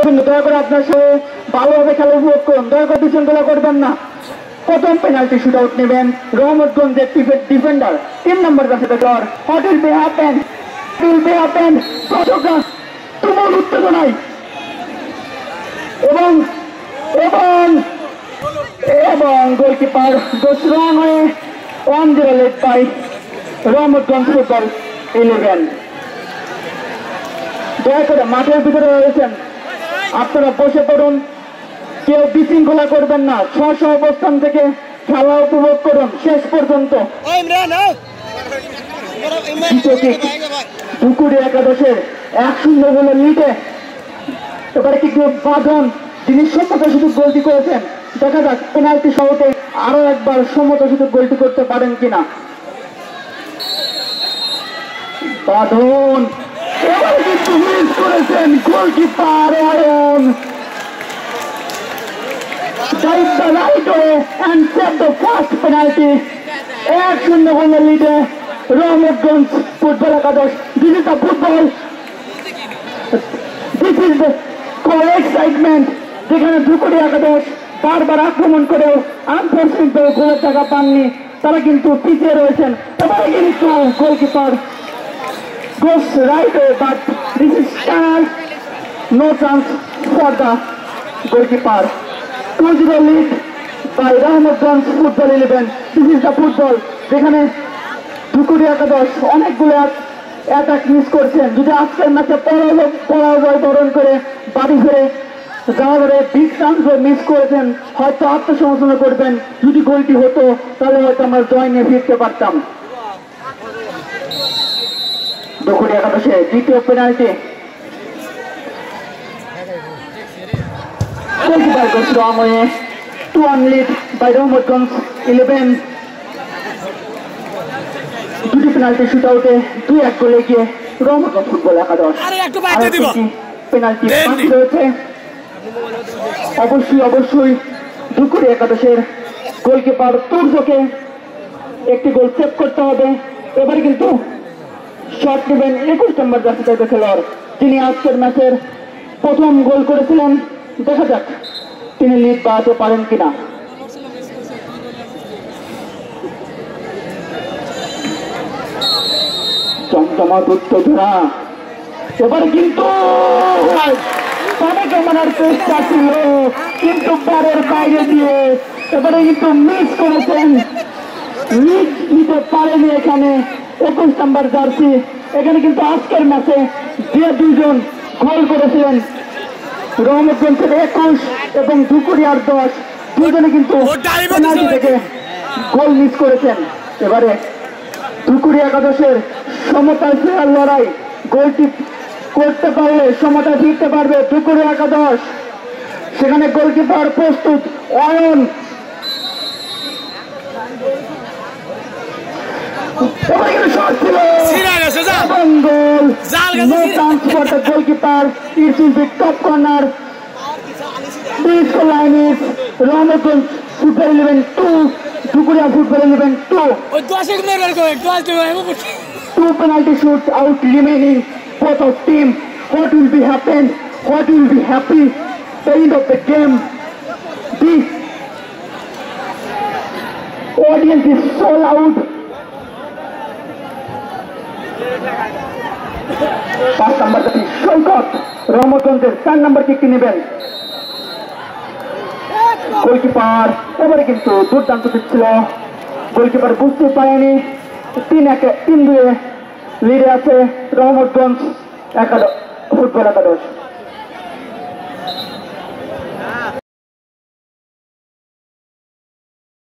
কিন্তু দয়া করে আপনার সাথে ভালোভাবে খেলা উপভোগ করুন, দয়া করে বিশৃঙ্খলা করবেন না। প্রথম পেনাল্টি শুট আউট নেবেন রহমতগঞ্জের defender 3 number jersey player. What will be happen দর্শকরা তুমুল উত্তেজনায় এবং এবং এবং গোলকিপার গোস রং হয়ে 1-0 লেড বাই রহমতগঞ্জ ফুটবল 11। দয়া করে মাঠের ভিতরে রয়েছেন আপনারা বসে পড়ুন, কেউ বিশৃঙ্খলা করবেন না, স্ব অবস্থান থেকে খেলা উপভোগ করুন শেষ পর্যন্ত। ধুকুড়ি একাদশের 1-0 বলে লিডে এবারে কি বাঁধন তিনি সমতা সুযোগ গোলটি করেছেন। দেখা যাক পেনাল্টি সহতে আরো একবার সমতা সুযোগ গোলটি করতে পারেন কিনা। বাঁধন এবারে কিন্তু মিস করেছেন goalkeeper Ayan. Drive the right way and set the first penalty. 1-0 গোলের লিডে রহমতগঞ্জ ফুটবল একাদশ। This is the football. This is the excitement. যেখানে ধুকুড়ি একাদশ বারবার আক্রমণ করেও আনফর্চুনেট গোলের জায়গা পাননি, তারা কিন্তু পিছিয়ে রয়েছেন। এবারে কিন্তু goalkeeper goes right way, but this is no chance for the goalkeeper. 2-0 lead by Rahmatganj football 11। This is the football যেখানে ধুকুড়ি একাদশ অনেকগুলো অ্যাটাক মিস করছেন। যদি আজকের ম্যাচে পরাজয় বরণ করে বাড়ি ফিরে যাওয়ার বিগ চান্স মিস করেছেন, হয়তো আত্মসমর্পণ করবেন। যদি গোলটি হতো তাহলে হয়তো আমরা জয় নিয়ে ফিরতে পারতাম। ধুকুড়ি একাদশে দ্বিতীয় পেনাল্টি। গোলকিপার গোস রং হয়ে 2-1 লিড বাই রহমতগঞ্জ 11। দুটি পেনাল্টি শুট আউটে 2-1 গোলে গিয়ে রহমতগঞ্জ ফুটবল একাদশ পেনাল্টি বাকি রয়েছে। অবশ্যই ধুকুড়ি একাদশের গোলকিপার তুর্যকে একটি গোল সেভ করতে হবে। এবারে কিন্তু শট নেবেন 21 নম্বর জার্সি খেলোয়াড়, যিনি আজকের ম্যাচের প্রথম গোল করেছিলেন। দেখা যাক তিনি লিড বাড়াতে পারেন কিনা। চমচমাট উত্তেজনা। এবারে কিন্তু মানার চেষ্টা ছিল কিন্তু বারের বাইরে দিয়ে এবারে কিন্তু মিস করেছেন, লিড নিতে পারেনি এখানে 21 নম্বর জার্সি। এখানে কিন্তু আজকের ম্যাচে যে দুজন গোল করেছিলেন রহমতগঞ্জের 21 এবং ধুকুড়িয়ার 10, দুজনে কিন্তু পেনাল্টি থেকে গোল মিস করেছেন। এবারে ধুকুড়ি একাদশের সমতায় ফেরার লড়াই, গোলটি করতে পারলে সমতায় ফিরতে পারবে ধুকুড়ি একাদশ। সেখানে গোলকিপার প্রস্তুত Ayan. Goalkeeper top corner Rahmatganj football 11 2, Dhukuria football 11 2। Two penalty shoots out remaining, both of team. What will be happen? What will be happy? The end of the game. The audience is so loud. 5 নম্বর জাতি সৈকত রহমতগঞ্জের 4 নম্বর কিকটি নেবেন। Goalkeeper এবারে কিন্তু দুর্দান্ত দিচ্ছিল, goalkeeper বুঝতে পারেনি। 3-2 লিডে আছে Rahmatganj football একাদশ।